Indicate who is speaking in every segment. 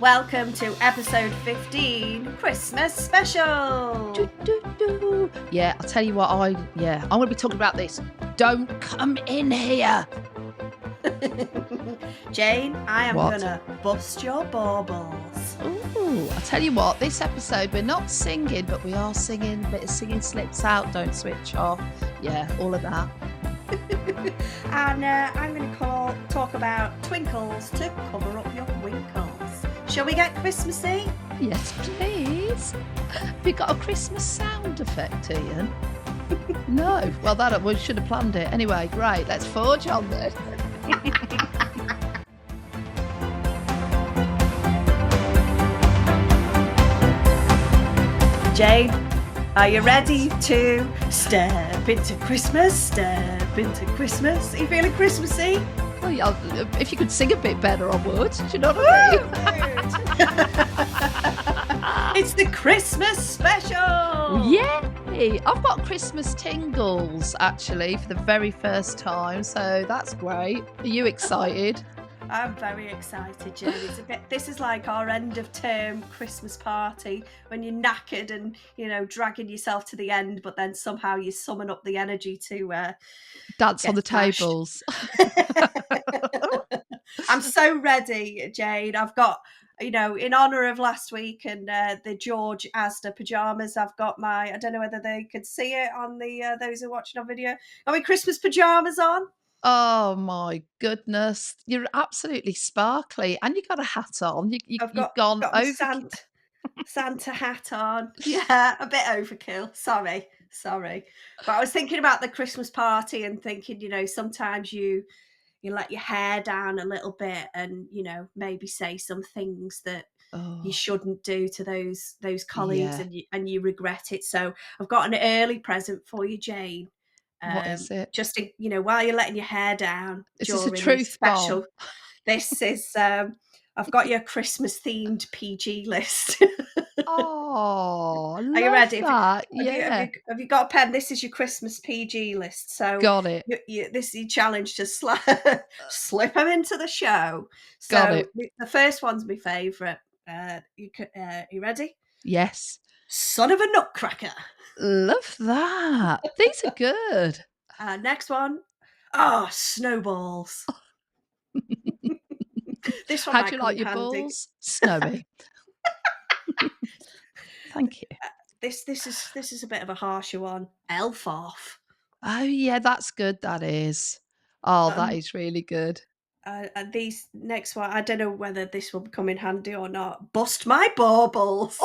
Speaker 1: Welcome to episode 15, Christmas special.
Speaker 2: Do. Yeah, I'll tell you what, I'm going to be talking about this. Don't come in here.
Speaker 1: Jane, I am
Speaker 2: What?
Speaker 1: gonna bust your baubles.
Speaker 2: Ooh, I'll tell you what, this episode we're not singing, but we are singing. A bit of singing slips out, don't switch off. Yeah, all of that.
Speaker 1: And I'm going to talk about Twinkles to cover up your Winkles. Shall we get Christmassy?
Speaker 2: Yes, please. Have you got a Christmas sound effect, Ian? No. Well, we should have planned it. Anyway, great. Let's forge on this.
Speaker 1: Jane, are you ready to step into Christmas? Step into Christmas. Are you feeling Christmassy?
Speaker 2: Well, yeah, if you could sing a bit better, I would. Do you know what I
Speaker 1: mean? It's the Christmas special.
Speaker 2: Yay! I've got Christmas tingles actually for the very first time, so that's great. Are you excited?
Speaker 1: I'm very excited, Jane. This is like our end of term Christmas party when you're knackered and, dragging yourself to the end, but then somehow you summon up the energy to
Speaker 2: dance on the tables.
Speaker 1: I'm so ready, Jane. I've got, in honor of last week and the George Asda pajamas, I've got I don't know whether they could see it on the those who are watching on video. Got my Christmas pajamas on.
Speaker 2: Oh my goodness, you're absolutely sparkly, and you got a hat on. You've gone over
Speaker 1: Santa hat on. Yeah, a bit overkill. Sorry. But I was thinking about the Christmas party and thinking, sometimes you let your hair down a little bit and, maybe say some things that you shouldn't do to those colleagues, and you regret it. So I've got an early present for you, Jane.
Speaker 2: What is it?
Speaker 1: Just while you're letting your hair down.
Speaker 2: Is this a truth bomb?
Speaker 1: This is I've got your Christmas themed PG list.
Speaker 2: Oh,
Speaker 1: are you ready?
Speaker 2: That.
Speaker 1: Have you got a pen? This is your Christmas PG list. So
Speaker 2: got it.
Speaker 1: This is your challenge to slip them into the show. So
Speaker 2: got it.
Speaker 1: The first one's my favourite. You ready?
Speaker 2: Yes.
Speaker 1: Son of a nutcracker.
Speaker 2: Love that. These are good.
Speaker 1: Next one. Snowballs. This one.
Speaker 2: How do you like your balls? Snowy. Thank you.
Speaker 1: This is a bit of a harsher one. Elf off.
Speaker 2: Oh yeah, that's good. That is. Oh, that is really good.
Speaker 1: And these next one, I don't know whether this will come in handy or not. Bust my baubles.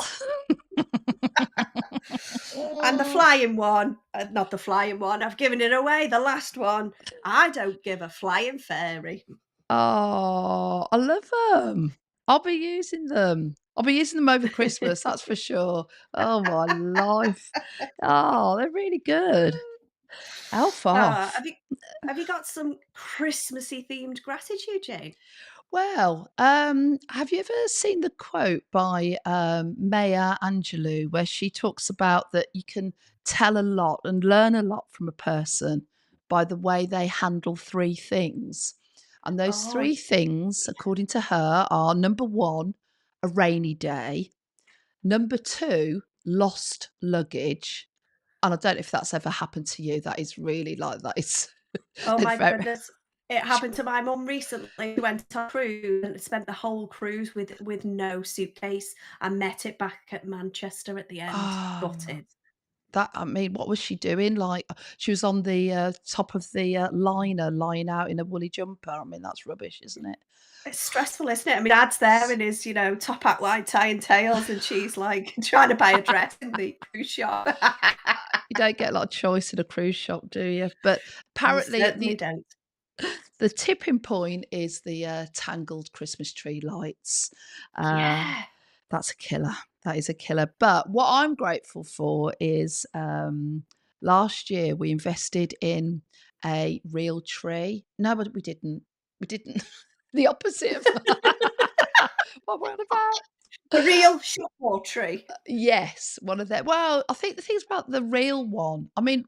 Speaker 1: And the flying one, not the flying one. I've given it away. The last one. I don't give a flying fairy.
Speaker 2: Oh, I love them. I'll be using them. I'll be using them over Christmas, that's for sure. Oh, my life. Oh, they're really good. Elf off.
Speaker 1: Have you got some Christmassy themed gratitude, Jane?
Speaker 2: Well, have you ever seen the quote by Maya Angelou where she talks about that you can tell a lot and learn a lot from a person by the way they handle three things? And those three things, according to her, are number one, a rainy day, number two, lost luggage. And I don't know if that's ever happened to you. That is really like that. It's
Speaker 1: oh my goodness. It happened to my mum recently. We went on a cruise and spent the whole cruise with no suitcase. I met it back at Manchester at the end. Gutted.
Speaker 2: What was she doing? Like, she was on the top of the liner, lying out in a woolly jumper. I mean, that's rubbish, isn't it?
Speaker 1: It's stressful, isn't it? I mean, Dad's there in his, top hat, white tie and tails, and she's like trying to buy a dress in the cruise shop.
Speaker 2: You don't get a lot of choice in a cruise shop, do you? But apparently,
Speaker 1: you don't.
Speaker 2: The tipping point is the tangled Christmas tree lights.
Speaker 1: Yeah.
Speaker 2: That's a killer. That is a killer. But what I'm grateful for is last year we invested in a real tree. No, but we didn't. We didn't. The opposite of what we're on about.
Speaker 1: A real shop tree.
Speaker 2: Yes, one of them. Well, I think the thing's about the real one. I mean,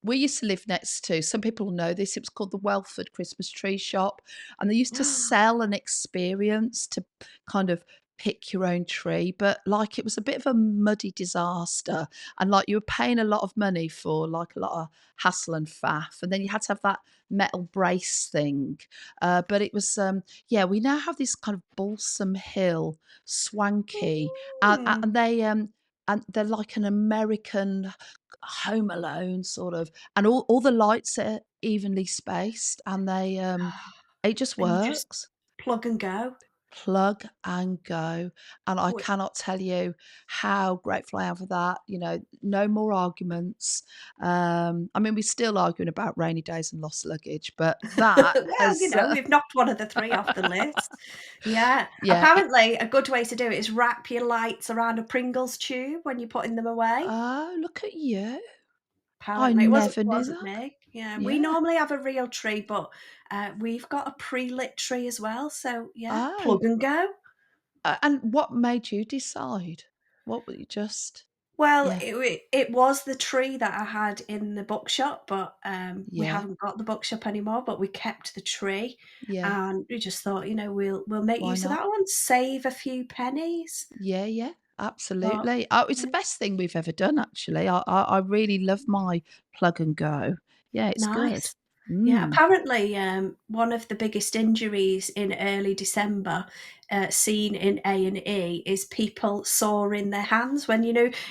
Speaker 2: we used to live next to, some people know this, it was called the Welford Christmas Tree Shop, and they used to sell an experience to kind of pick your own tree, but, like, it was a bit of a muddy disaster, and, like, you were paying a lot of money for, like, a lot of hassle and faff, and then you had to have that metal brace thing, but it was, yeah, we now have this kind of Balsam Hill swanky,
Speaker 1: Mm.
Speaker 2: and and they're like an American Home Alone sort of, and all the lights are evenly spaced, and it just
Speaker 1: And you just
Speaker 2: works.
Speaker 1: plug and go.
Speaker 2: Plug and go, and I
Speaker 1: Wh
Speaker 2: cannot tell you how grateful I am for that, no more arguments. I mean, we're still arguing about rainy days and lost luggage, but that
Speaker 1: Well,
Speaker 2: has,
Speaker 1: we've knocked one of the 3 off the list. Yeah.
Speaker 2: yeah,
Speaker 1: Apparently, a good way to do it is wrap your lights around a Pringles tube when you're putting them away.
Speaker 2: oh, look at you. I
Speaker 1: Apparently,
Speaker 2: never knew
Speaker 1: wasn't
Speaker 2: that.
Speaker 1: me. Yeah, we
Speaker 2: Yeah.
Speaker 1: normally have a real tree, but, we've got a pre-lit tree as well, so yeah,
Speaker 2: Oh.
Speaker 1: plug and go.
Speaker 2: And what made you decide? What were you just
Speaker 1: Well,
Speaker 2: yeah,
Speaker 1: it was the tree that I had in the bookshop, but, we
Speaker 2: yeah,
Speaker 1: haven't got the bookshop anymore, but we kept the tree,
Speaker 2: yeah,
Speaker 1: and we just thought, we'll make
Speaker 2: why
Speaker 1: use of
Speaker 2: not?
Speaker 1: that one, save a few pennies,
Speaker 2: Yeah, yeah,
Speaker 1: but
Speaker 2: absolutely. Oh, it's the
Speaker 1: yeah,
Speaker 2: best thing we've ever done, actually. I really love my plug and go. Yeah, it's good.
Speaker 1: nice. Yeah,
Speaker 2: Mm.
Speaker 1: apparently, one of the biggest injuries in early December, seen in A&E is people sawing their hands when,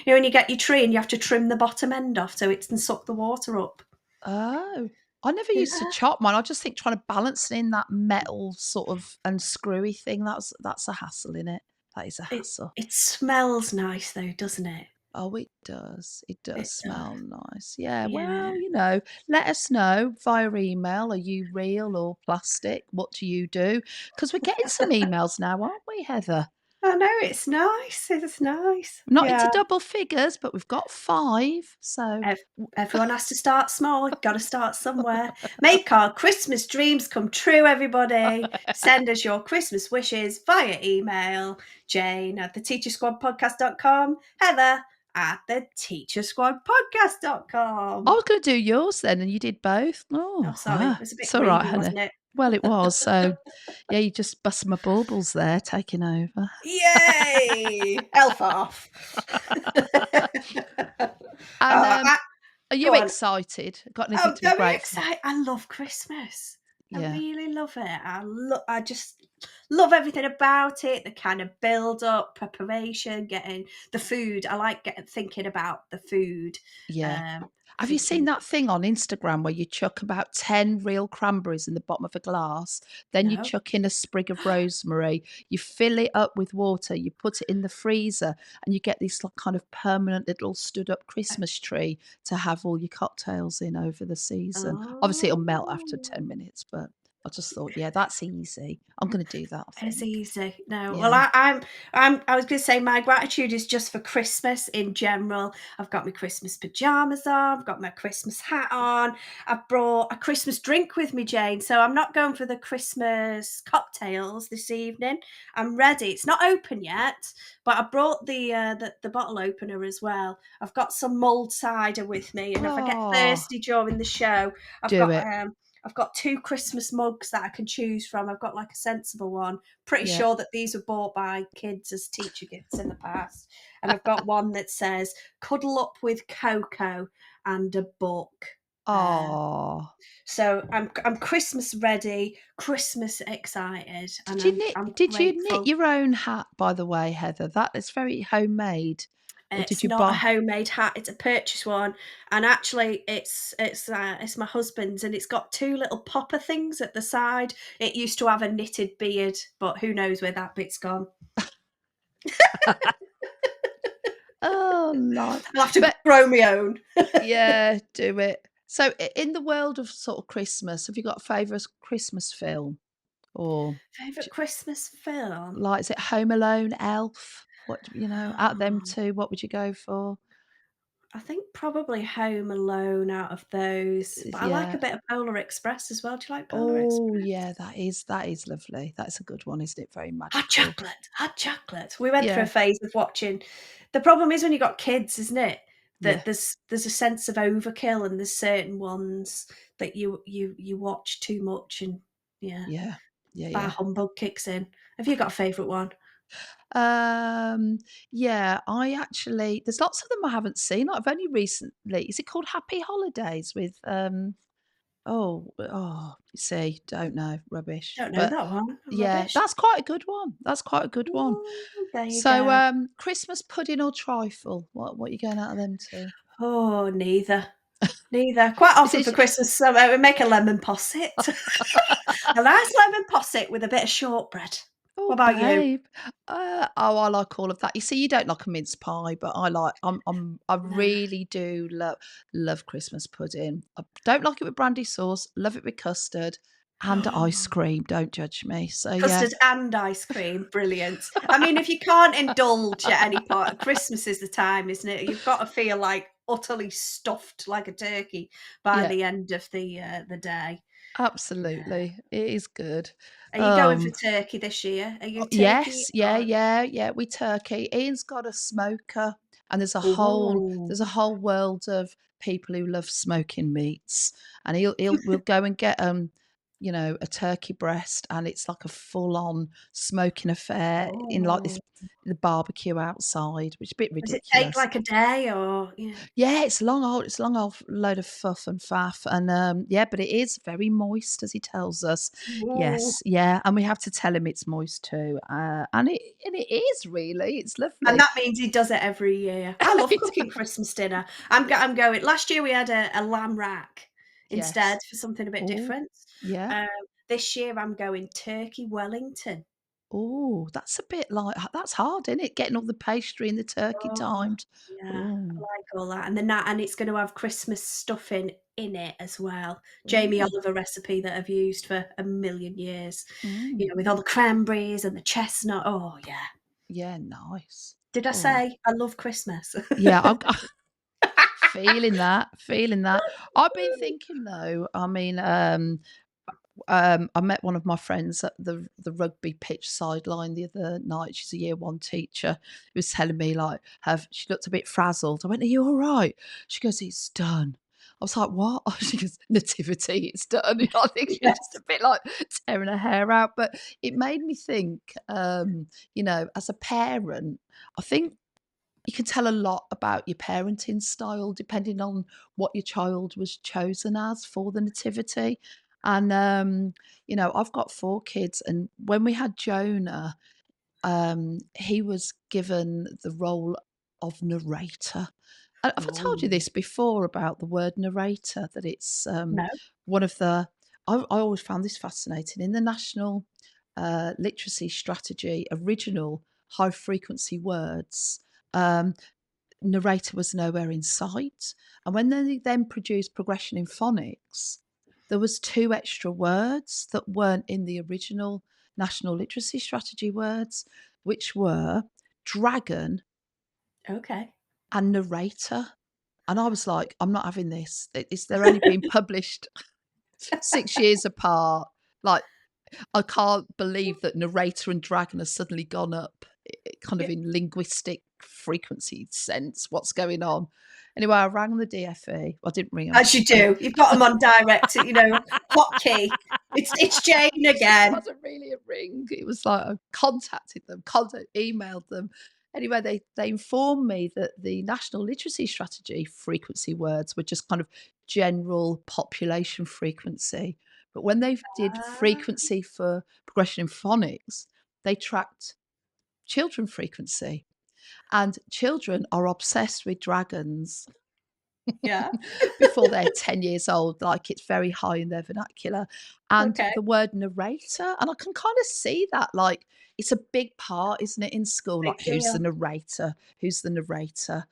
Speaker 1: when you get your tree and you have to trim the bottom end off so it can suck the water up.
Speaker 2: Oh, I never used to
Speaker 1: Yeah.
Speaker 2: chop mine. I just think trying to balance it in that metal sort of and screwy thing, that's a hassle, in it. That is a
Speaker 1: It
Speaker 2: hassle.
Speaker 1: it smells nice though, doesn't it?
Speaker 2: Oh, it does. It does
Speaker 1: It does.
Speaker 2: smell nice. Yeah,
Speaker 1: Yeah.
Speaker 2: well, let us know via email. Are you real or plastic? What do you do? Because we're getting some emails now, aren't we, Heather?
Speaker 1: I know, it's nice, it's nice.
Speaker 2: Not into
Speaker 1: Yeah.
Speaker 2: double figures, but we've got 5. So,
Speaker 1: Ev Everyone has to start small, gotta start somewhere. Make our Christmas dreams come true, everybody. Send us your Christmas wishes via email, Jane at theteachersquadpodcast.com, Heather at
Speaker 2: I
Speaker 1: theteachersquadpodcast.com.
Speaker 2: was going to do yours then, and you did both.
Speaker 1: Oh,
Speaker 2: Oh,
Speaker 1: sorry, it was a
Speaker 2: it's
Speaker 1: bit
Speaker 2: all right,
Speaker 1: greedy,
Speaker 2: honey.
Speaker 1: wasn't it?
Speaker 2: Well, it was. So, yeah, you just busted my baubles there, taking over.
Speaker 1: Yay! Elf off.
Speaker 2: And
Speaker 1: Oh,
Speaker 2: are you
Speaker 1: go on.
Speaker 2: excited? Got anything
Speaker 1: I'm
Speaker 2: to be
Speaker 1: very
Speaker 2: grateful?
Speaker 1: excited. I love Christmas. I
Speaker 2: Yeah,
Speaker 1: really love it. I just love everything about it, the kind of build up, preparation, getting the food. I like getting thinking about the food.
Speaker 2: yeah.
Speaker 1: Um,
Speaker 2: Have you seen
Speaker 1: thinking,
Speaker 2: that thing on Instagram where you chuck about 10 real cranberries in the bottom of a glass, then you
Speaker 1: no.
Speaker 2: chuck in a sprig of rosemary, you fill it up with water, you put it in the freezer, and you get this like kind of permanent little stood up Christmas tree to have all your cocktails in over the season. Obviously, it'll melt after
Speaker 1: Oh.
Speaker 2: 10 minutes, but I just thought, yeah, that's easy. I'm going to do that, I
Speaker 1: It's
Speaker 2: think.
Speaker 1: easy. No, well,
Speaker 2: Yeah.
Speaker 1: I was going to say my gratitude is just for Christmas in general. I've got my Christmas pajamas on. I've got my Christmas hat on. I've brought a Christmas drink with me, Jane. So I'm not going for the Christmas cocktails this evening. I'm ready. It's not open yet, but I brought the bottle opener as well. I've got some mulled cider with me, and if I get
Speaker 2: Oh,
Speaker 1: thirsty during the show, I've
Speaker 2: do
Speaker 1: got
Speaker 2: it.
Speaker 1: I've got 2 Christmas mugs that I can choose from. I've got, like, a sensible one. Pretty
Speaker 2: Yeah.
Speaker 1: sure that these were bought by kids as teacher gifts in the past. And I've got one that says, "Cuddle up with Coco and a book." Uh,
Speaker 2: Oh.
Speaker 1: so I'm Christmas ready, Christmas excited, and I'm
Speaker 2: Did you knit
Speaker 1: grateful.
Speaker 2: your own hat, by the way, Heather? That is very homemade. Or did
Speaker 1: It's
Speaker 2: you
Speaker 1: not a
Speaker 2: buy
Speaker 1: homemade hat, it's a purchase one, and actually it's my husband's, and it's got 2 little popper things at the side. It used to have a knitted beard, but who knows where that bit's gone.
Speaker 2: Oh, Lord.
Speaker 1: I'll have to
Speaker 2: But
Speaker 1: grow my own.
Speaker 2: yeah, do it. So in the world of sort of Christmas, have you got a favourite Christmas film? Or
Speaker 1: Favourite
Speaker 2: d
Speaker 1: Christmas film?
Speaker 2: like, is it Home Alone, Elf? Out of them
Speaker 1: Oh,
Speaker 2: 2, what would you go for?
Speaker 1: I think probably Home Alone out of those, but I like a
Speaker 2: Yeah.
Speaker 1: bit of Polar Express as well. Do you like Polar
Speaker 2: Oh,
Speaker 1: Express?
Speaker 2: yeah, that is lovely. That's a good one, isn't it? Very
Speaker 1: Hot
Speaker 2: magical.
Speaker 1: chocolate, hot chocolate. We went through a
Speaker 2: Yeah.
Speaker 1: phase of watching. The problem is when you got kids, isn't it?
Speaker 2: Yeah.
Speaker 1: that there's a sense of overkill, and there's certain ones that you watch too much, and yeah,
Speaker 2: Yeah. Yeah,
Speaker 1: bar
Speaker 2: yeah.
Speaker 1: humbug kicks in. Have you got a favourite one?
Speaker 2: Um, yeah, I actually there's lots of them I haven't seen. Like, I've only recently is it called Happy Holidays with, you see, don't know, rubbish.
Speaker 1: Don't know
Speaker 2: But
Speaker 1: that one.
Speaker 2: yeah,
Speaker 1: Rubbish.
Speaker 2: that's quite a good one. That's quite a good one.
Speaker 1: Ooh, there you
Speaker 2: So,
Speaker 1: go.
Speaker 2: Christmas pudding or trifle? What you going out of them 2?
Speaker 1: Oh, neither. Neither. Quite
Speaker 2: Is
Speaker 1: often for
Speaker 2: it
Speaker 1: Christmas, we make a lemon posset. A nice lemon posset with a bit of shortbread.
Speaker 2: Oh,
Speaker 1: What about you?
Speaker 2: babe. I like all of that. You see, you don't like a mince pie, but I
Speaker 1: No.
Speaker 2: really do love Christmas pudding. I don't like it with brandy sauce, love it with custard and ice cream. Don't judge me. So yeah.
Speaker 1: Custard and ice cream, brilliant. I mean, if you can't indulge at any point, Christmas is the time, isn't it? You've got to feel like utterly stuffed like a turkey by
Speaker 2: Yeah,
Speaker 1: the end of the day. Yeah.
Speaker 2: absolutely. It is good.
Speaker 1: Are you going for
Speaker 2: Um
Speaker 1: turkey this year? Are you turkey
Speaker 2: Yes, yeah,
Speaker 1: or
Speaker 2: yeah, yeah, we turkey. Ian's got a smoker, and
Speaker 1: Ooh.
Speaker 2: there's a whole world of people who love smoking meats, and he'll we'll go and get, a turkey breast, and it's like a full-on smoking affair in, like,
Speaker 1: Oh.
Speaker 2: this the barbecue outside, which is a bit
Speaker 1: Does it take
Speaker 2: ridiculous.
Speaker 1: like a day or yeah?
Speaker 2: Yeah, it's a long old load of fuff and faff, and, yeah, but it is very moist, as he tells us.
Speaker 1: Ooh.
Speaker 2: Yes, yeah, and we have to tell him it's moist too, and it is really, it's
Speaker 1: And
Speaker 2: lovely.
Speaker 1: that means he does it every year. I love cooking Christmas dinner. I'm going last year we had a lamb rack instead
Speaker 2: Yes.
Speaker 1: for something a bit
Speaker 2: Oh,
Speaker 1: different.
Speaker 2: yeah.
Speaker 1: Um, this year I'm going turkey Wellington.
Speaker 2: Oh, that's a bit like that's hard, isn't it? Getting all the pastry and the turkey
Speaker 1: Oh,
Speaker 2: timed.
Speaker 1: yeah, I
Speaker 2: Oh,
Speaker 1: like all that, and and it's gonna have Christmas stuffing in it as well. Jamie
Speaker 2: oh,
Speaker 1: Oliver recipe that I've used for a million years,
Speaker 2: mm.
Speaker 1: with all the cranberries and the chestnut. Oh, yeah.
Speaker 2: Yeah, nice.
Speaker 1: Did I
Speaker 2: Oh,
Speaker 1: say I love Christmas?
Speaker 2: yeah, feeling that, feeling that. I've been thinking though, I mean, I met one of my friends at the rugby pitch sideline the other night. She's a year one teacher. Who was telling me like have she looked a bit frazzled. I went, "Are you all right?" She goes, "It's done." I was like, "What?" She goes, "Nativity, it's done." I think she was just
Speaker 1: Yes.
Speaker 2: a bit like tearing her hair out. But it made me think, as a parent, I think you can tell a lot about your parenting style depending on what your child was chosen as for the nativity. And I've got 4 kids, and when we had Jonah, he was given the role of narrator. Have I told you
Speaker 1: Oh,
Speaker 2: this before about the word narrator? That it's
Speaker 1: no.
Speaker 2: one of the I always found this fascinating in the national literacy strategy original high frequency words. Um, Narrator was nowhere in sight. And when they then produced progression in phonics, there was 2 extra words that weren't in the original National Literacy Strategy words, which were dragon
Speaker 1: Okay.
Speaker 2: and narrator. And I was like, "I'm not having this. They're only being published 6 years apart." Like, I can't believe that narrator and dragon has suddenly gone up, kind
Speaker 1: Yeah,
Speaker 2: of in linguistic frequency sense. What's going on? Anyway, I rang the DFE. I didn't ring them.
Speaker 1: as you do. You've got them on direct, hotkey. It's Jane
Speaker 2: It
Speaker 1: again.
Speaker 2: wasn't really a ring. It was like I contacted them, emailed them. Anyway, they informed me that the National Literacy Strategy frequency words were just kind of general population frequency. But when they did
Speaker 1: Ah,
Speaker 2: frequency for progression in phonics, they tracked children frequency. And children are obsessed with dragons
Speaker 1: yeah,
Speaker 2: before they're 10 years old, like, it's very high in their vernacular, and
Speaker 1: okay.
Speaker 2: the word narrator, and I can kinda see that, like, it's a big part, isn't it, in school,
Speaker 1: Big
Speaker 2: like, who's the
Speaker 1: deal.
Speaker 2: narrator? Who's the narrator?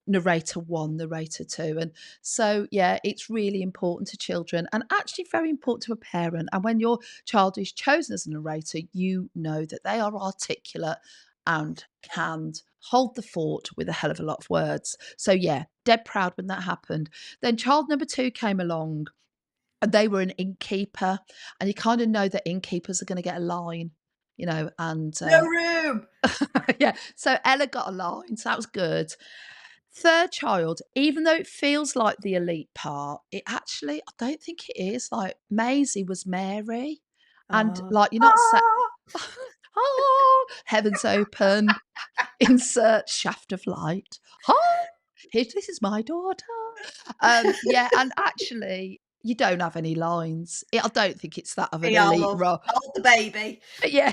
Speaker 2: Narrator 1, narrator 2, and so, yeah, it's really important to children and actually very important to a parent, and when your child is chosen as a narrator, you know that they are articulate and can hold the fort with a hell of a lot of words. So, yeah, dead proud when that happened. Then child number 2 came along, and they were an innkeeper, and you kinda know that innkeepers are gonna get a line, and,
Speaker 1: No room.
Speaker 2: yeah, so Ella got a line, so that was good. Third child, even though it feels like the elite part, it actually I don't think it is. Like, Maisie was Mary, and,
Speaker 1: Oh.
Speaker 2: like, you're not sa
Speaker 1: Ah!
Speaker 2: "Oh, heavens open, insert shaft of light. Oh, here this is my daughter." Yeah, and actually, you don't have any lines. I don't think it's that of an
Speaker 1: Me, I
Speaker 2: elite
Speaker 1: love
Speaker 2: role.
Speaker 1: hold the baby.
Speaker 2: Yeah.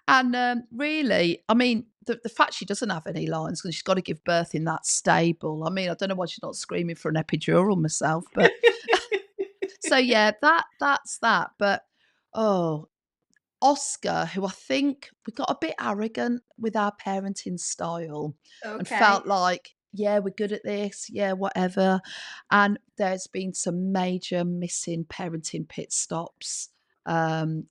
Speaker 2: And, really, I mean, the fact she doesn't have any lines because she's gotta give birth in that stable. I mean, I don't know why she's not screaming for an epidural myself, but so, yeah, that's that, but, oh, Oscar, who I think we got a bit arrogant with our parenting style and
Speaker 1: Okay.
Speaker 2: felt like, "Yeah, we're good at this. Yeah, whatever." And there's been some major missing parenting pit stops,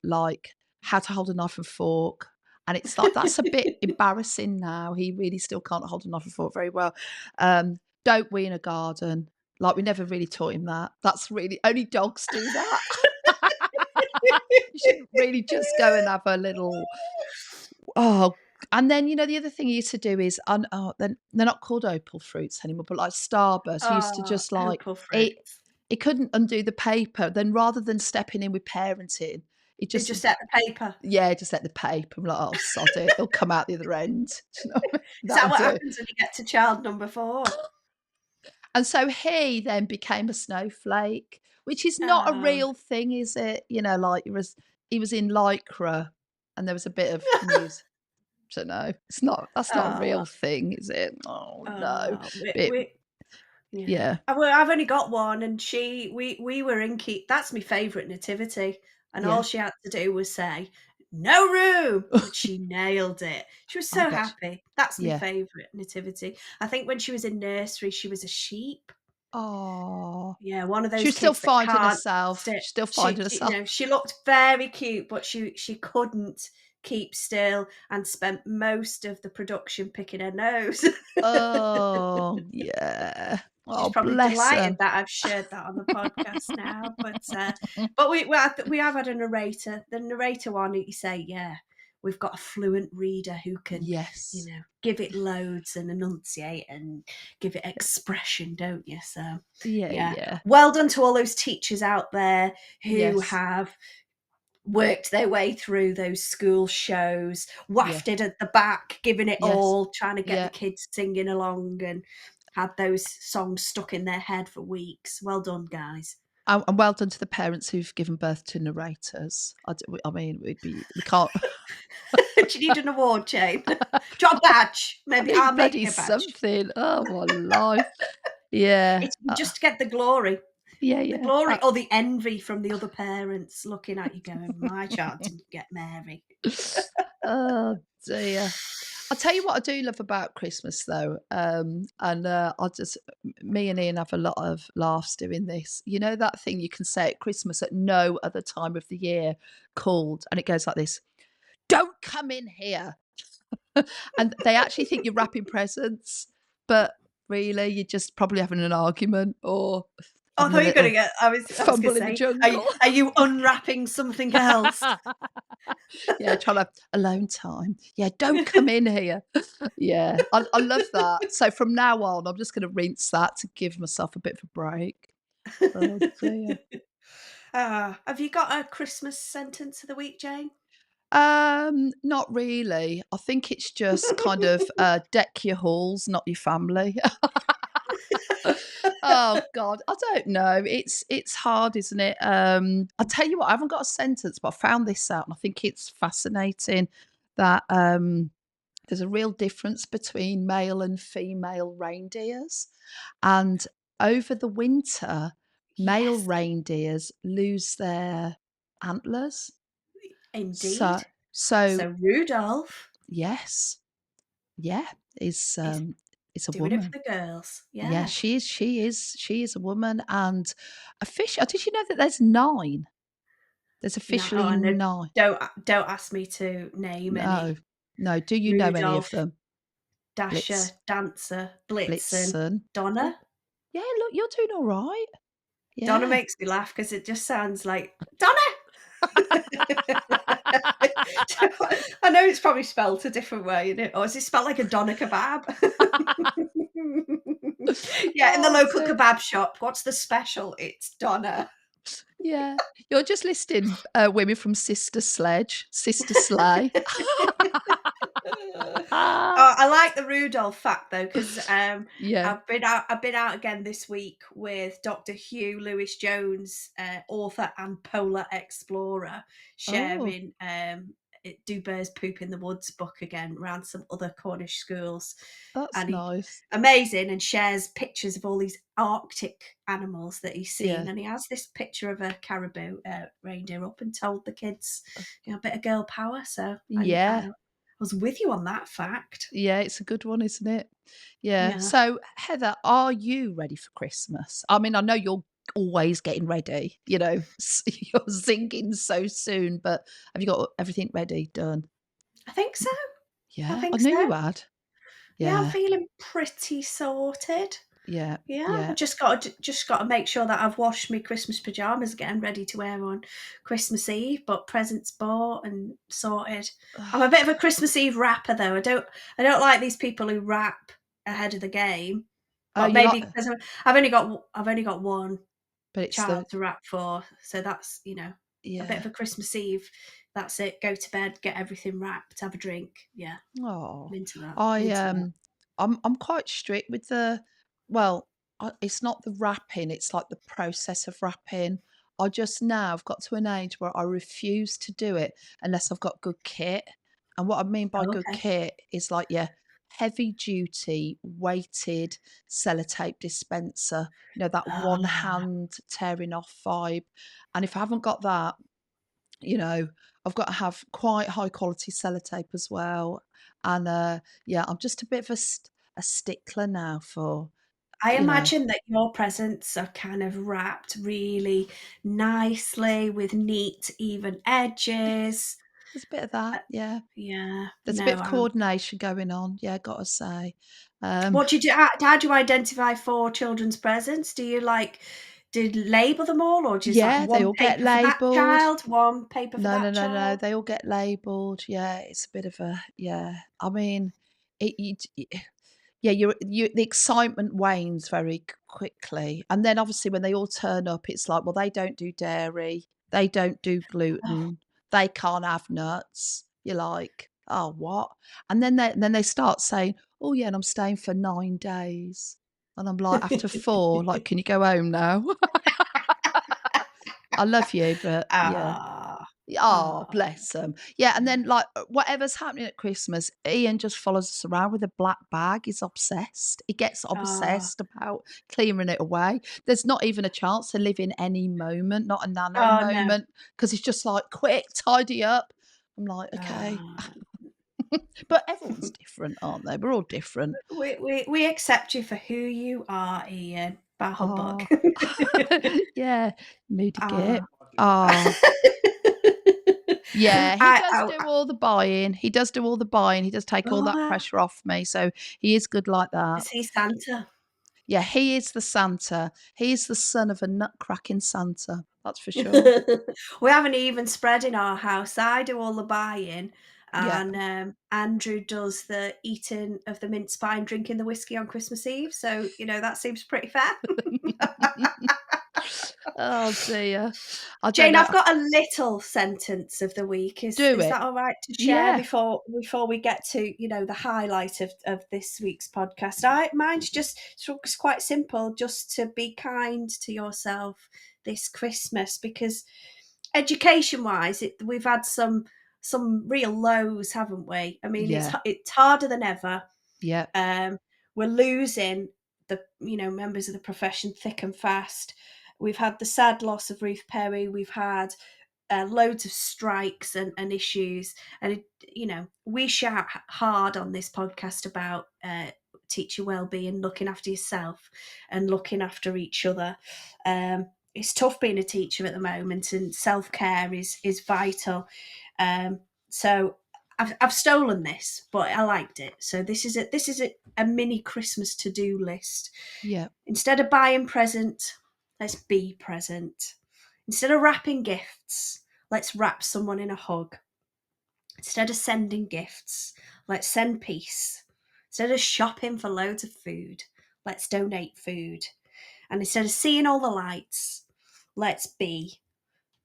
Speaker 2: like how to hold a knife and fork, and it's like, that's a bit embarrassing now. He really still can't hold a knife and fork very well. Don't wee in a garden. Like, we never really taught him that. That's really only dogs do that. You should really just go and have a little oh, and then, the other thing he used to do is they're not called opal fruits anymore, but like Starburst, he used to
Speaker 1: Oh,
Speaker 2: just like
Speaker 1: opal
Speaker 2: it
Speaker 1: fruits.
Speaker 2: he couldn't undo the paper, then rather than stepping in with parenting, he
Speaker 1: They
Speaker 2: just
Speaker 1: just ate the paper.
Speaker 2: yeah, just let the paper. I'm like, "Oh, sod it, it'll come out the other end." Do you know what I mean?
Speaker 1: Is that
Speaker 2: That'll
Speaker 1: what
Speaker 2: do.
Speaker 1: happens when you get to child number 4?
Speaker 2: And so he then became a snowflake, which is not a
Speaker 1: Oh.
Speaker 2: real thing, is it? Like he was in Lycra and there was a bit of news. Don't know. It's not that's not a
Speaker 1: Oh,
Speaker 2: real thing, is it? Oh no.
Speaker 1: oh,
Speaker 2: Bit
Speaker 1: we yeah.
Speaker 2: yeah.
Speaker 1: I've only got one, and we were in keep. That's my favourite nativity, and all
Speaker 2: Yeah.
Speaker 1: she had to do was say, "No room," and she nailed it. She was
Speaker 2: I
Speaker 1: so
Speaker 2: bet
Speaker 1: happy. That's my
Speaker 2: yeah.
Speaker 1: favourite nativity. I think when she was in nursery, she was a sheep.
Speaker 2: Oh.
Speaker 1: Yeah, one of
Speaker 2: She
Speaker 1: those
Speaker 2: was still
Speaker 1: kids that
Speaker 2: finding
Speaker 1: can't
Speaker 2: herself.
Speaker 1: sit.
Speaker 2: She's still finding herself.
Speaker 1: She looked very cute, but she couldn't keep still and spent most of the production picking her nose.
Speaker 2: Oh, yeah.
Speaker 1: She's
Speaker 2: Oh,
Speaker 1: probably
Speaker 2: bless
Speaker 1: delighted
Speaker 2: 'em.
Speaker 1: that I've shared that on the podcast now, but we have had a narrator. The narrator one, you say, yeah, we've got a fluent reader who can,
Speaker 2: Yes.
Speaker 1: give it loads and enunciate and give it expression, don't you? So,
Speaker 2: Yeah,
Speaker 1: yeah,
Speaker 2: yeah.
Speaker 1: well done to all those teachers out there who
Speaker 2: Yes.
Speaker 1: have worked their way through those school shows,
Speaker 2: Yeah.
Speaker 1: wafted at the back, giving it
Speaker 2: Yes.
Speaker 1: all, trying to get the
Speaker 2: Yeah.
Speaker 1: kids singing along and had those songs stuck in their head for weeks. Well done, guys.
Speaker 2: And well done to the parents who've given birth to narrators. I mean, we can't
Speaker 1: Do you need an award, Jane? Do you want a badge?
Speaker 2: I
Speaker 1: Maybe I'll
Speaker 2: need
Speaker 1: make
Speaker 2: bloody
Speaker 1: you a badge.
Speaker 2: something. Oh, my life. Yeah.
Speaker 1: It's just to get the glory.
Speaker 2: Yeah,
Speaker 1: The
Speaker 2: yeah.
Speaker 1: glory or the envy from the other parents looking at you going, my child didn't get Mary.
Speaker 2: Oh, dear. I'll tell you what I do love about Christmas though, and I'll just me and Ian have a lot of laughs doing this. You know that thing you can say at Christmas at no other time of the year called, and it goes like this: "Don't come in here," and they actually think you're wrapping presents, but really you're just probably having an argument or
Speaker 1: Oh, I
Speaker 2: having a
Speaker 1: thought you were gonna
Speaker 2: little
Speaker 1: get I was gonna
Speaker 2: fumble in the
Speaker 1: say,
Speaker 2: jungle.
Speaker 1: are you unwrapping something else?
Speaker 2: Yeah, trying to have alone time. Yeah, don't come in here. Yeah, I love that. So from now on, I'm just gonna rinse that to give myself a bit of a break. Oh dear.
Speaker 1: Ah, have you got a Christmas sentence of the week, Jane?
Speaker 2: Not really. I think it's just kind of, deck your halls, not your family. Oh god, I don't know. It's hard, isn't it? I'll tell you what, I haven't got a sentence, but I found this out and I think it's fascinating that, there's a real difference between male and female reindeers, and over the winter, male
Speaker 1: Yes,
Speaker 2: reindeers lose their antlers. So
Speaker 1: indeed.
Speaker 2: so
Speaker 1: So Rudolph
Speaker 2: yes, yeah,
Speaker 1: is
Speaker 2: is a
Speaker 1: doing it for
Speaker 2: woman.
Speaker 1: the girls.
Speaker 2: Yeah,
Speaker 1: Yeah.
Speaker 2: she is a woman and did you know that there's 9? There's
Speaker 1: No,
Speaker 2: officially
Speaker 1: no,
Speaker 2: 9.
Speaker 1: don't ask me to name
Speaker 2: No.
Speaker 1: any.
Speaker 2: No, do you know any of
Speaker 1: Rudolph,
Speaker 2: them?
Speaker 1: Dasher,
Speaker 2: Blitz
Speaker 1: Dancer, Blitzen,
Speaker 2: Blitzen. Yeah.
Speaker 1: Donna.
Speaker 2: Yeah, look, you're doing all right.
Speaker 1: Donna
Speaker 2: Yeah.
Speaker 1: makes me laugh because it just sounds like Donna. I know it's probably spelled a different way, or is it spelled like a doner kebab? Yeah, in the
Speaker 2: Oh,
Speaker 1: local
Speaker 2: dear.
Speaker 1: kebab shop. What's the special? It's doner.
Speaker 2: Yeah. You're just listing, women from Sister Sledge, Sister Sleigh.
Speaker 1: Oh, I like the Rudolph fact though, because
Speaker 2: Yeah.
Speaker 1: I've been out again this week with Dr. Hugh Lewis Jones, author and polar explorer,
Speaker 2: Oh,
Speaker 1: sharing Do Bears Poop in the Woods book again around some other Cornish schools.
Speaker 2: that's
Speaker 1: And he
Speaker 2: nice.
Speaker 1: amazing and shares pictures of all these Arctic animals that he's seen.
Speaker 2: Yeah.
Speaker 1: And he has this picture of a caribou reindeer up and told the kids, a bit of girl power. So I
Speaker 2: Yeah.
Speaker 1: was with you on that fact.
Speaker 2: Yeah, it's a good one, isn't it? Yeah.
Speaker 1: Yeah.
Speaker 2: So, Heather, are you ready for Christmas? I mean, I know you're always getting ready, you're singing so soon, but have you got everything ready, done?
Speaker 1: I think so. I
Speaker 2: Yeah, I
Speaker 1: think
Speaker 2: knew
Speaker 1: so.
Speaker 2: you had.
Speaker 1: Yeah, I'm
Speaker 2: Yeah,
Speaker 1: feeling pretty sorted.
Speaker 2: yeah,
Speaker 1: Yeah, I
Speaker 2: yeah.
Speaker 1: just got to make sure that I've washed my Christmas pajamas again, ready to wear on Christmas Eve. But presents bought and sorted. I'm a bit of a Christmas Eve rapper though. I don't like these people who rap ahead of the game.
Speaker 2: Oh,
Speaker 1: But
Speaker 2: you like,
Speaker 1: maybe because I've only got one
Speaker 2: but it's
Speaker 1: child
Speaker 2: the,
Speaker 1: to rap for, so that's a bit
Speaker 2: yeah.
Speaker 1: of a Christmas Eve. That's it. Go to bed, get everything wrapped, have a drink. Yeah,
Speaker 2: Oh,
Speaker 1: I'm into that. I'm
Speaker 2: I
Speaker 1: into that.
Speaker 2: I'm quite strict with the well, it's not the wrapping, it's like the process of wrapping. I just now I've got to an age where I refuse to do it unless I've got good kit. And what I mean by
Speaker 1: Oh,
Speaker 2: good
Speaker 1: okay.
Speaker 2: kit is like yeah, heavy duty weighted sellotape dispenser, that one
Speaker 1: Ah,
Speaker 2: hand tearing off vibe. And if I haven't got that, you know, I've got to have quite high quality sellotape as well. And yeah, I'm just a bit of a stickler now for,
Speaker 1: I
Speaker 2: you know,
Speaker 1: imagine that your presents are kind of wrapped really nicely with neat, even edges.
Speaker 2: there's a bit of
Speaker 1: Uh,
Speaker 2: that. Yeah.
Speaker 1: yeah,
Speaker 2: There's a bit
Speaker 1: no.
Speaker 2: of coordination going on. Yeah, gotta say. Um,
Speaker 1: What do you do? How do you identify for children's presents? Do you label them all, or just like
Speaker 2: yeah, they
Speaker 1: one
Speaker 2: all get
Speaker 1: paper for that
Speaker 2: labeled.
Speaker 1: child, one paper for
Speaker 2: No, no,
Speaker 1: that
Speaker 2: no, no.
Speaker 1: child?
Speaker 2: They all get labeled. Yeah, it's a bit of a yeah. I mean, yeah, the excitement wanes very quickly, and then obviously when they all turn up, it's like, well, they don't do dairy, they don't do
Speaker 1: Oh,
Speaker 2: gluten, they can't have nuts. You're like, oh, what? And then they start saying, oh yeah, and I'm staying for 9 days, and I'm like, after four, like, can you go home now? I love you, but yeah.
Speaker 1: ah,
Speaker 2: Oh,
Speaker 1: ah,
Speaker 2: bless him. Yeah, and
Speaker 1: yeah.
Speaker 2: then, like, whatever's happening at Christmas, Ian just follows us around with a black bag. He's obsessed. He gets
Speaker 1: Ah,
Speaker 2: obsessed about clearing it away. There's not even a chance to live in any moment, not a nano
Speaker 1: oh no.
Speaker 2: moment, because he's just like, "Quick, tidy up." I'm like, "Okay."
Speaker 1: Ah.
Speaker 2: But everyone's different, aren't they? We're all different.
Speaker 1: We accept you for who you are, Ian. Bah humbug.
Speaker 2: Oh. Yeah, moody
Speaker 1: Ah.
Speaker 2: git. Oh. Yeah, he does
Speaker 1: I
Speaker 2: do all the buying. He does do all the buying. He does take all that
Speaker 1: oh,
Speaker 2: pressure off me, so he is good like that.
Speaker 1: is he Santa?
Speaker 2: Yeah, he is the Santa. He is the son of a nut-cracking Santa, that's for sure.
Speaker 1: We have an even spread in our house. I do all the buying,
Speaker 2: Yeah.
Speaker 1: and Andrew does the eating of the mince pie and drinking the whiskey on Christmas Eve. So that seems pretty fair.
Speaker 2: Oh, dear. I don't
Speaker 1: Jane,
Speaker 2: know.
Speaker 1: I've got a little sentence of the week. Is
Speaker 2: Do
Speaker 1: is
Speaker 2: it.
Speaker 1: that all right to share
Speaker 2: Yeah.
Speaker 1: before we get to the highlight of this week's podcast? Mine's just it's quite simple. Just to be kind to yourself this Christmas, because education wise, we've had some real lows, haven't we? I mean,
Speaker 2: Yeah.
Speaker 1: it's harder than ever.
Speaker 2: Yeah.
Speaker 1: Um, we're losing the members of the profession thick and fast. We've had the sad loss of Ruth Perry. We've had loads of strikes and issues, and we shout hard on this podcast about teacher well-being, looking after yourself and looking after each other. It's tough being a teacher at the moment, and self-care is vital. So I've stolen this, but I liked it. So this is a mini Christmas to-do list.
Speaker 2: Yeah.
Speaker 1: Instead of buying present, let's be present. Instead of wrapping gifts, let's wrap someone in a hug. Instead of sending gifts, let's send peace. Instead of shopping for loads of food, let's donate food. And instead of seeing all the lights, let's be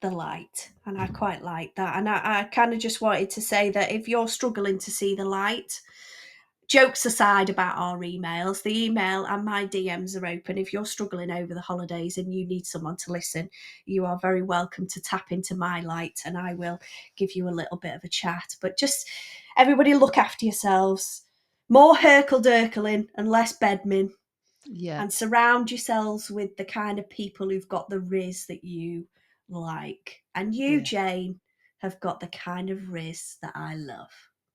Speaker 1: the light. And I quite like that. And I kind of just wanted to say that if you're struggling to see the light, jokes aside about our emails, the email and my DMs are open. If you're struggling over the holidays and you need someone to listen, you are very welcome to tap into my light and I will give you a little bit of a chat. But just everybody look after yourselves. More Herkle-Durkling and less Bedmin,
Speaker 2: Yeah,
Speaker 1: and surround yourselves with the kind of people who've got the riz that you like. And you,
Speaker 2: yeah.
Speaker 1: Jane, have got the kind of riz that I love.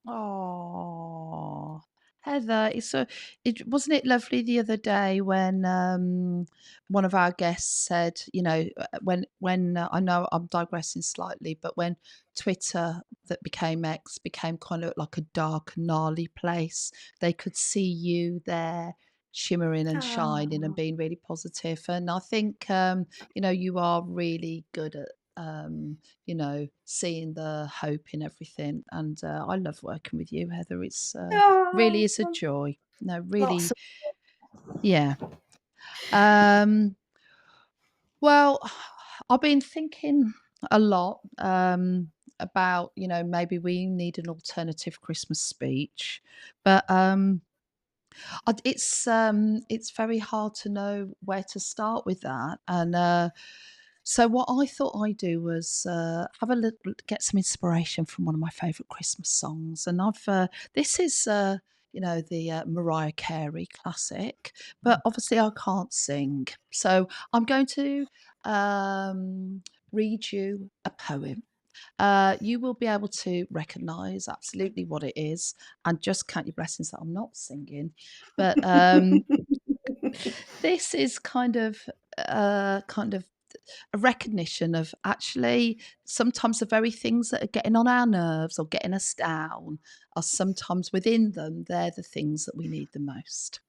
Speaker 2: Oh, Heather, it wasn't it lovely the other day when one of our guests said, when I know I'm digressing slightly, but when Twitter that became X became kind of like a dark, gnarly place, they could see you there shimmering and shining and
Speaker 1: Oh,
Speaker 2: being really positive. And I think you are really good at seeing the hope in everything. And I love working with you, Heather. It's really
Speaker 1: oh,
Speaker 2: is a joy. No,
Speaker 1: lots
Speaker 2: really,
Speaker 1: of
Speaker 2: yeah. Um, well, I've been thinking a lot about, maybe we need an alternative Christmas speech, but it's very hard to know where to start with that. And so what I thought I'd do was have a little get some inspiration from one of my favourite Christmas songs, and I've this is the Mariah Carey classic, but obviously I can't sing, so I'm going to read you a poem. You will be able to recognise absolutely what it is, and just count your blessings that I'm not singing. But this is kind of a recognition of actually sometimes the very things that are getting on our nerves or getting us down are sometimes within them. They're the things that we need the most.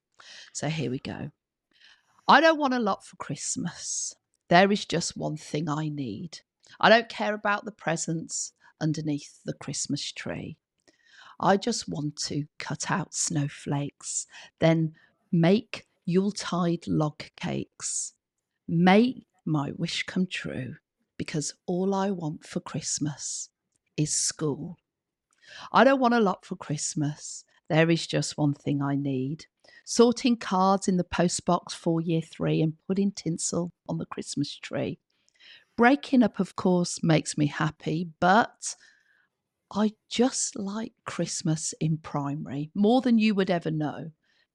Speaker 2: So here we go. I don't want a lot for Christmas. There is just one thing I need. I don't care about the presents underneath the Christmas tree. I just want to cut out snowflakes, then make Yuletide log cakes. Make my wish come true because all I want for Christmas is school. I don't want a lot for Christmas. There is just one thing I need. Sorting cards in the postbox for year 3 and putting tinsel on the Christmas tree. Breaking up, of course, makes me happy, but I just like Christmas in primary more than you would ever know.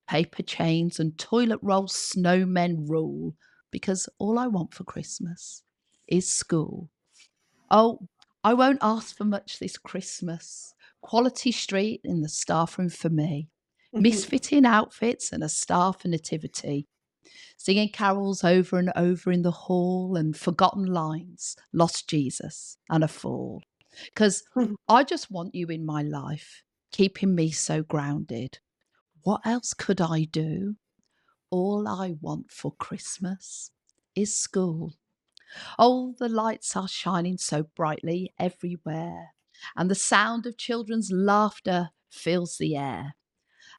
Speaker 2: Paper chains and toilet roll snowmen rule because all I want for Christmas is school. Oh, I won't ask for much this Christmas. Quality street in the staff room for me. Misfitting outfits and a star for nativity. Singing carols over and over in the hall and forgotten lines, lost Jesus and a fall. Because I just want you in my life, keeping me so grounded. What else could I do? All I want for Christmas is school. Oh, the lights are shining so brightly everywhere, and the sound of children's laughter fills the air,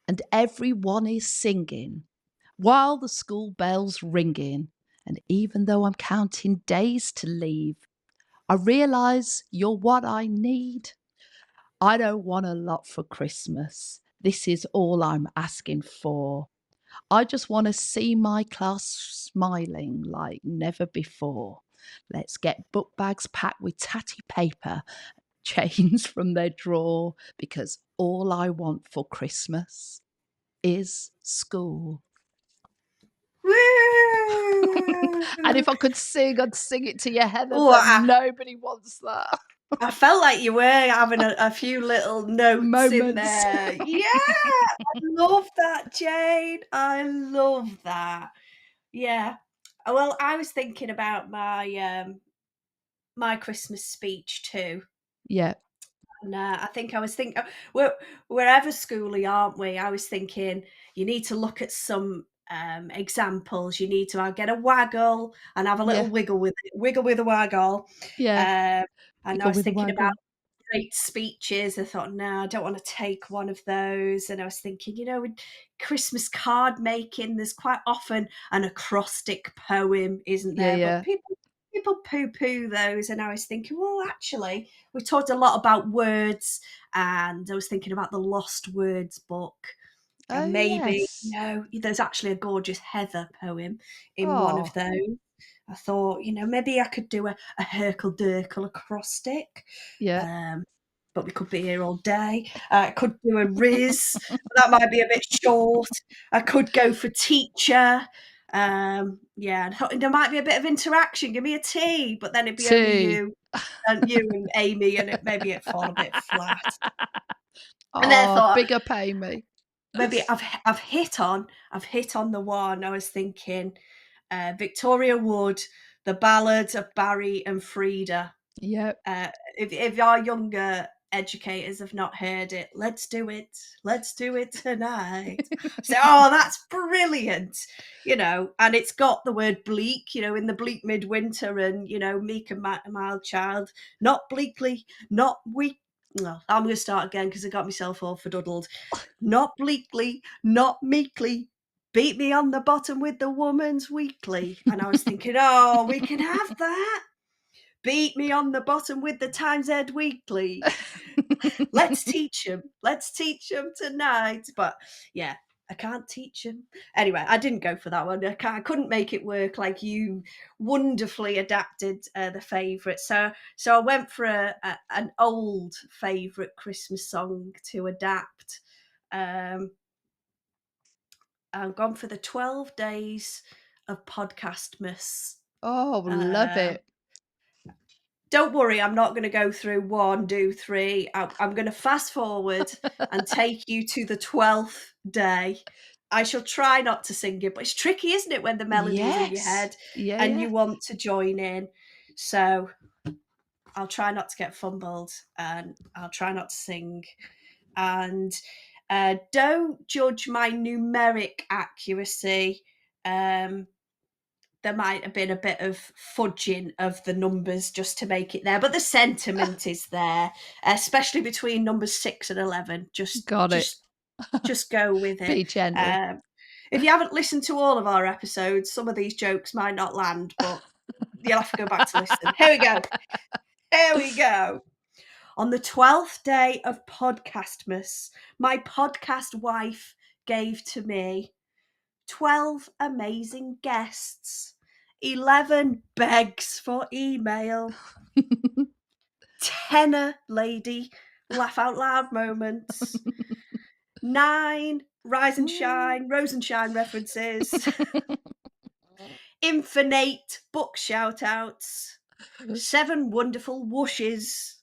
Speaker 2: and everyone is singing while the school bell's ringing. And even though I'm counting days to leave, I realize you're what I need. I don't want a lot for Christmas. This is all I'm asking for. I just want to see my class smiling like never before. Let's get book bags packed with tatty paper, chains from their drawer, because all I want for Christmas is school. And
Speaker 1: woo!
Speaker 2: if I could sing, I'd sing it to you, Heather,
Speaker 1: Oh,
Speaker 2: but nobody wants that.
Speaker 1: I felt like you were having a few little notes in
Speaker 2: Moments.
Speaker 1: there. Yeah, I love that, Jane. I love that. Yeah. Well, I was thinking about my Christmas speech too.
Speaker 2: Yeah,
Speaker 1: And I think I was thinking we're ever schooly, aren't we? I was thinking you need to look at some examples. You need to get a waggle and have a little
Speaker 2: yeah,
Speaker 1: wiggle with it. Wiggle with a waggle.
Speaker 2: yeah.
Speaker 1: Um, and I
Speaker 2: Wiggle
Speaker 1: was
Speaker 2: with a
Speaker 1: thinking about
Speaker 2: waggle.
Speaker 1: great speeches. I thought, "No, I don't wanna take one of those," and I was thinking, with Christmas card making, there's quite often an acrostic poem, isn't
Speaker 2: Yeah,
Speaker 1: there? But
Speaker 2: yeah.
Speaker 1: people poo-poo those, and I was thinking, "Well, actually, we talked a lot about words," and I was thinking about the Lost Words book,
Speaker 2: Oh,
Speaker 1: and maybe,
Speaker 2: yes.
Speaker 1: there's actually a gorgeous Heather poem in one of
Speaker 2: Oh,
Speaker 1: those. I thought, maybe I could do a Hercle-Durkle acrostic,
Speaker 2: yeah.
Speaker 1: um, but we could be here all day. I could do a Riz, but that might be a bit short. I could go for teacher. Yeah, and there might be a bit of interaction. Give me a tea, but then it'd be only
Speaker 2: Tea.
Speaker 1: you and Amy, and it'd fall a bit flat. And then I
Speaker 2: Oh,
Speaker 1: thought,
Speaker 2: bigger pay me.
Speaker 1: maybe I've hit on the one. I was thinking, Victoria Wood, The Ballad of Barry and Frida.
Speaker 2: Yep.
Speaker 1: Uh, if our younger educators have not heard it, let's do it tonight. So, oh, that's brilliant, and it's got the word bleak, in the bleak midwinter, and meek and mild child, not bleakly, not weak. No, I'm going to start again because I got myself all fuddled. Not bleakly, not meekly. Beat me on the bottom with the woman's weekly. And I was thinking, oh, we can have that. Beat me on the bottom with the Times Ed Weekly. Let's teach them. Let's teach them tonight. But yeah, I can't teach them. Anyway, I didn't go for that one. I couldn't make it work like you wonderfully adapted the favourite. So I went for an old favourite Christmas song to adapt. Um, I've gone for the 12 Days of Podcastmas.
Speaker 2: Oh, love
Speaker 1: Um,
Speaker 2: it.
Speaker 1: don't worry, I'm not going to go through one, two, three. I'm going to fast forward and take you to the 12th day. I shall try not to sing it, but it's tricky, isn't it, when the melody is in your
Speaker 2: Yes.
Speaker 1: head
Speaker 2: Yeah,
Speaker 1: and
Speaker 2: yeah.
Speaker 1: you want to join in? So I'll try not to get fumbled, and I'll try not to sing. And don't judge my numeric accuracy. Um, there might have been a bit of fudging of the numbers just to make it there, but the sentiment is there, especially between numbers 6 and 11. Just
Speaker 2: Got it.
Speaker 1: just just go with it.
Speaker 2: Be gentle.
Speaker 1: Um, if you haven't listened to all of our episodes, some of these jokes might not land, but you'll have to go back to listen. Here we go. Here we go. On the 12th day of Podcastmas, my podcast wife gave to me 12 amazing guests, 11 begs for email, tenor lady laugh out loud moments, 9 rise and shine, rose and shine references, infinite book shout outs, 7 wonderful whooshes,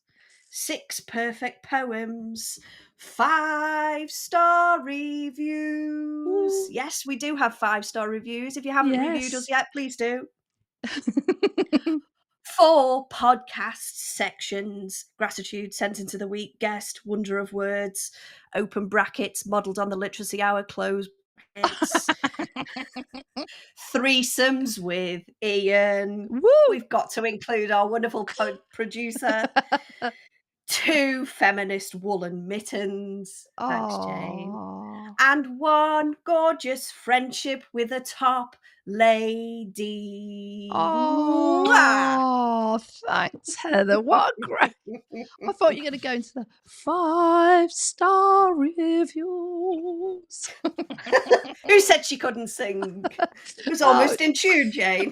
Speaker 1: 6 perfect poems, 5-star reviews.
Speaker 2: Ooh,
Speaker 1: Yes, we do have 5-star reviews. If you haven't reviewed us
Speaker 2: yes.
Speaker 1: yet, please do. 4 podcast sections: gratitude, sentence of the week, guest, wonder of words, open brackets, modelled on the literacy hour, close brackets, threesomes with Ian.
Speaker 2: Woo!
Speaker 1: We've got to include our wonderful producer. 2 feminist woolen mittens. Thanks, Jane.
Speaker 2: Oh.
Speaker 1: And 1 gorgeous friendship with a top lady. Mwah!
Speaker 2: Oh, thanks, Heather. What a great. I thought you were gonna go into the 5-star reviews.
Speaker 1: Who said she couldn't sing? It was
Speaker 2: Oh.
Speaker 1: almost in tune, Jane.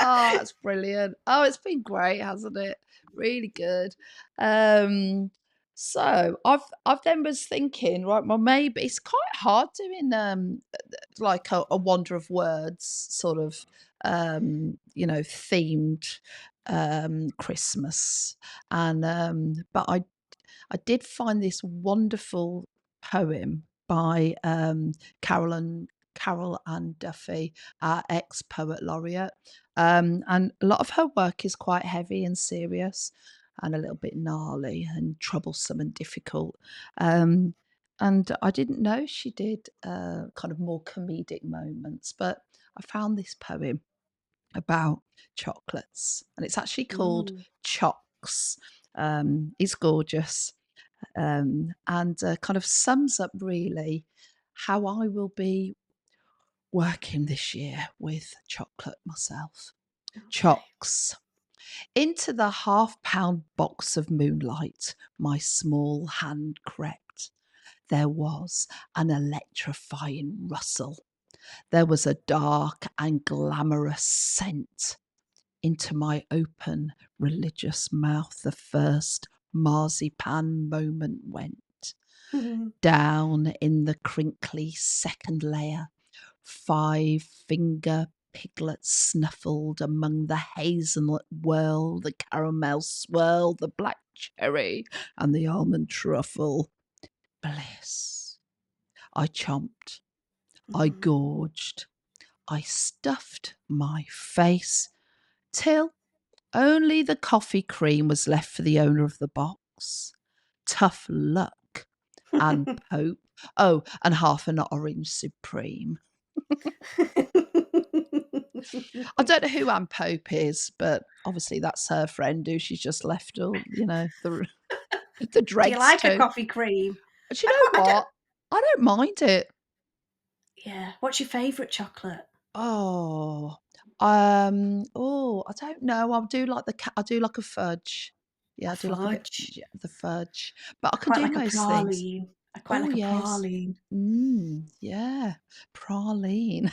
Speaker 2: Oh, that's brilliant. Oh, it's been great, hasn't it? Really good. Um, so I've then was thinking, right, well, maybe it's quite hard doing like a wonder of words sort of themed Christmas. And but I did find this wonderful poem by Carol Ann Duffy, our ex poet laureate. And a lot of her work is quite heavy and serious and a little bit gnarly and troublesome and difficult. Um, and I didn't know she did kind of more comedic moments, but I found this poem about chocolates, and it's actually called
Speaker 1: Ooh.
Speaker 2: Chocs. It's gorgeous, and kind of sums up really how I will be working this year with chocolate myself.
Speaker 1: Okay.
Speaker 2: Chocs. Into the half-pound box of moonlight my small hand crept. There was an electrifying rustle. There was a dark and glamorous scent. Into my open, religious mouth the first marzipan moment went.
Speaker 1: Mhm.
Speaker 2: Down in the crinkly second layer, 5-finger piglets snuffled among the hazelnut whirl, the caramel swirl, the black cherry, and the almond truffle. Bliss. I chomped. I
Speaker 1: Mm.
Speaker 2: gorged. I stuffed my face till only the coffee cream was left for the owner of the box. Tough luck. And Pope. Oh, and half an orange supreme. I don't know who Anne Pope is, but obviously that's her friend who she's just left all, the
Speaker 1: Do you
Speaker 2: dregs
Speaker 1: like a
Speaker 2: to.
Speaker 1: coffee cream?
Speaker 2: Do you
Speaker 1: I
Speaker 2: know
Speaker 1: quite I don't
Speaker 2: what? I don't mind it.
Speaker 1: Yeah. What's your favourite chocolate?
Speaker 2: Oh, I don't know. I do like a fudge. Yeah,
Speaker 1: A
Speaker 2: I do like a bit,
Speaker 1: fudge.
Speaker 2: yeah, the fudge, but I
Speaker 1: I
Speaker 2: can
Speaker 1: quite
Speaker 2: do
Speaker 1: like a
Speaker 2: most things.
Speaker 1: praline. I quite
Speaker 2: Oh,
Speaker 1: like a
Speaker 2: yes.
Speaker 1: praline.
Speaker 2: Yeah, praline.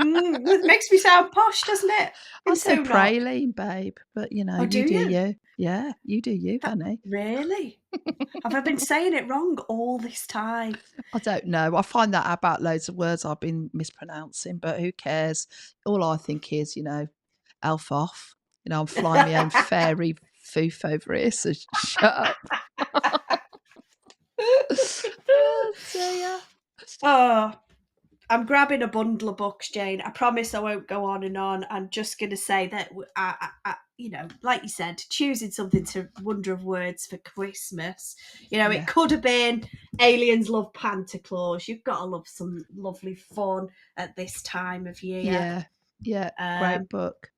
Speaker 1: It makes me sound posh, doesn't it?
Speaker 2: I
Speaker 1: I'm
Speaker 2: say
Speaker 1: so not.
Speaker 2: praline, babe, but,
Speaker 1: Oh, do
Speaker 2: you do
Speaker 1: you?
Speaker 2: you. Yeah, you do you,
Speaker 1: That
Speaker 2: honey.
Speaker 1: really? Have I been saying it wrong all this time?
Speaker 2: I don't know. I find that about loads of words I've been mispronouncing, but who cares? All I think is, elf off. I'm flying my own fairy foof over here, so shut up. Oh, dear.
Speaker 1: Oh, I'm grabbing a bundle of books, Jane. I promise I won't go on and on. I'm just going to say that, like you said, choosing something to Wonder of Words for Christmas. It
Speaker 2: Yeah,
Speaker 1: could have been Aliens Love Panta Claus. You've got to love some lovely fun at this time of year.
Speaker 2: yeah, yeah.
Speaker 1: Um,
Speaker 2: Great book.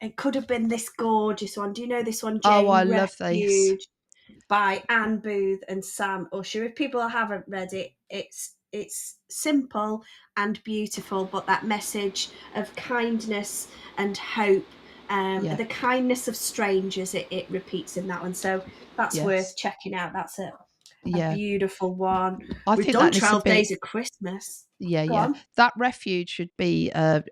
Speaker 1: it could have been this gorgeous one. Do you know this one,
Speaker 2: Oh, I
Speaker 1: Jane?
Speaker 2: love this.
Speaker 1: Refuge by Anne Booth and Sam Usher. If people haven't read it, it's simple and beautiful, but that message of kindness and hope,
Speaker 2: Yeah,
Speaker 1: the kindness of strangers, it repeats in that one. So that's worth
Speaker 2: yes.
Speaker 1: checking out. That's a
Speaker 2: Yeah.
Speaker 1: beautiful one.
Speaker 2: I
Speaker 1: We've
Speaker 2: think
Speaker 1: done
Speaker 2: that needs to
Speaker 1: 12
Speaker 2: be.
Speaker 1: Days of Christmas.
Speaker 2: Yeah,
Speaker 1: Go
Speaker 2: yeah.
Speaker 1: on.
Speaker 2: That refuge should be a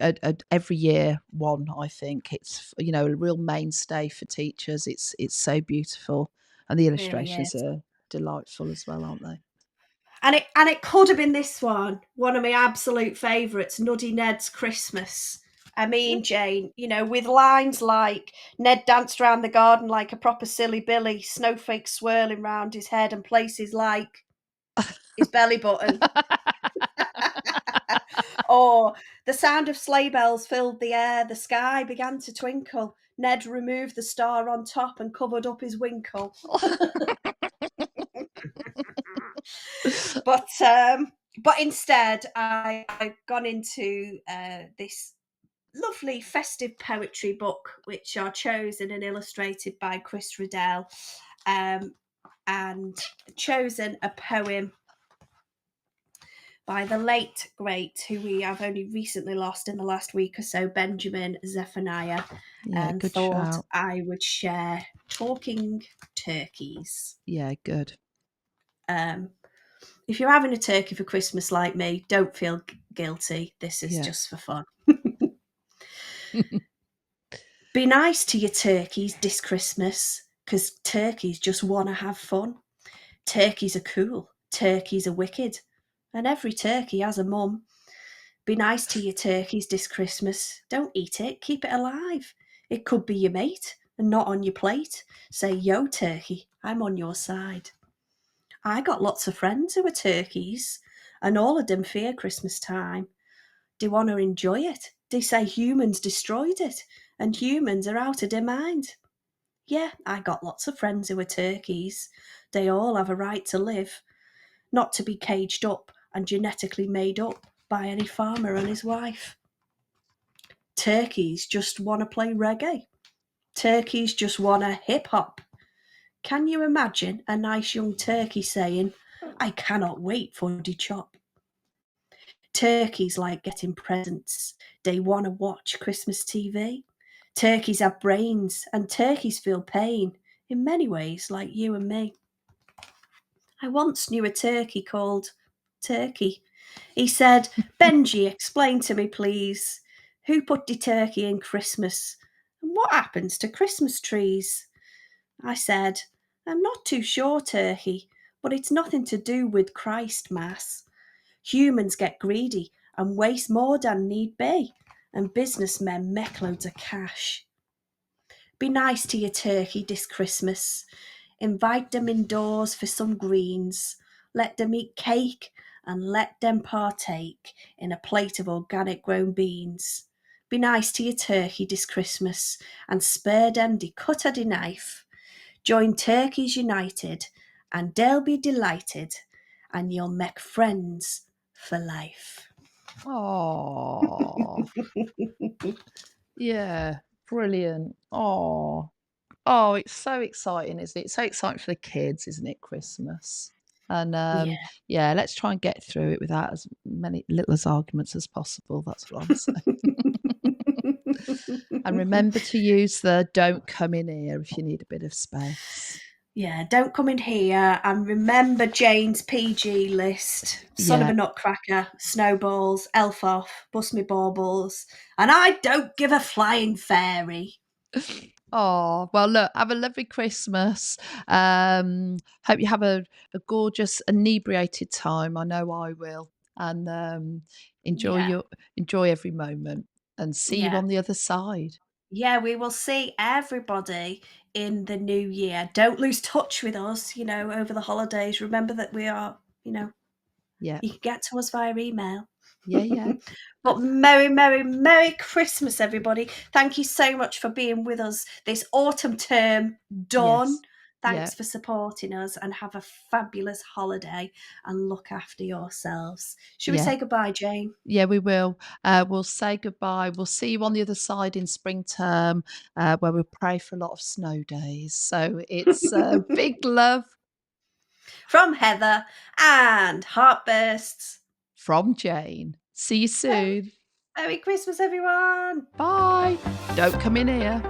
Speaker 2: every year one. I think it's a real mainstay for teachers. It's so beautiful, and the
Speaker 1: It really
Speaker 2: illustrations
Speaker 1: is.
Speaker 2: are delightful as well, aren't they?
Speaker 1: And it could have been this one of my absolute favourites, Nuddy Ned's Christmas. I mean, Jane, with lines like Ned danced round the garden like a proper silly Billy, snowflakes swirling round his head, and places like his belly button. Or the sound of sleigh bells filled the air, the sky began to twinkle. Ned removed the star on top and covered up his winkle. But instead, I've gone into this lovely festive poetry book, which are chosen and illustrated by Chris Riddell, um, and chosen a poem by the late great, who we have only recently lost in the last week or so, Benjamin Zephaniah,
Speaker 2: Yeah,
Speaker 1: and
Speaker 2: good
Speaker 1: thought
Speaker 2: shout.
Speaker 1: I would share Talking Turkeys.
Speaker 2: Yeah, good.
Speaker 1: Um, if you're having a turkey for Christmas like me, don't feel guilty. This is
Speaker 2: Yeah.
Speaker 1: just for fun. Be nice to your turkeys this Christmas, because turkeys just want to have fun. Turkeys are cool, turkeys are wicked, and every turkey has a mum. Be nice to your turkeys this Christmas. Don't eat it, keep it alive. It could be your mate and not on your plate. Say, yo, turkey, I'm on your side. I got lots of friends who are turkeys, and all of them fear Christmas time. They want to enjoy it. They say humans destroyed it, and humans are out of their mind. Yeah, I got lots of friends who are turkeys. They all have a right to live, not to be caged up and genetically made up by any farmer and his wife. Turkeys just want to play reggae. Turkeys just want to hip hop. Can you imagine a nice young turkey saying, I cannot wait for the chop? Turkeys like getting presents. They want to watch Christmas TV. Turkeys have brains and turkeys feel pain in many ways, like you and me. I once knew a turkey called Turkey. He said, Benji, explain to me, please. Who put the turkey in Christmas? And what happens to Christmas trees? I said, I'm not too sure, Turkey, but it's nothing to do with Christ Mass. Humans get greedy and waste more than need be, and businessmen make loads of cash. Be nice to your turkey this Christmas. Invite them indoors for some greens. Let them eat cake and let them partake in a plate of organic grown beans. Be nice to your turkey this Christmas and spare them the cut of the knife. Join Turkeys United and they'll be delighted and you'll make friends for life.
Speaker 2: Oh, yeah, brilliant. Oh, it's so exciting, isn't it? It's so exciting for the kids, isn't it? Christmas. And
Speaker 1: Yeah.
Speaker 2: yeah, let's try and get through it without as many little as arguments as possible. That's what I'm saying. And remember to use the don't come in here if you need a bit of space.
Speaker 1: Yeah, don't come in here and remember Jane's PG list. Son of
Speaker 2: Yeah.
Speaker 1: a nutcracker, snowballs, elf off, bust me baubles, and I don't give a flying fairy.
Speaker 2: Oh, well, look, have a lovely Christmas. Hope you have a gorgeous inebriated time. I know I will. And enjoy
Speaker 1: Yeah,
Speaker 2: enjoy every moment and see you
Speaker 1: yeah.
Speaker 2: on the other side.
Speaker 1: Yeah, we will see everybody in the new year. Don't lose touch with us, over the holidays. Remember that we are,
Speaker 2: Yeah.
Speaker 1: you can get to us via email.
Speaker 2: Yeah, yeah.
Speaker 1: But Merry, Merry, Merry Christmas, everybody. Thank you so much for being with us this autumn term done.
Speaker 2: Yes. Yeah.
Speaker 1: Thanks for supporting us and have a fabulous holiday and look after yourselves. Should we
Speaker 2: Yeah.
Speaker 1: say goodbye, Jane?
Speaker 2: Yeah, we will. We'll say goodbye. We'll see you on the other side in spring term, where we pray for a lot of snow days. So it's big love
Speaker 1: From Heather and Heartbursts.
Speaker 2: from Jane. See you soon.
Speaker 1: Merry Christmas, everyone.
Speaker 2: Bye. Don't come in here.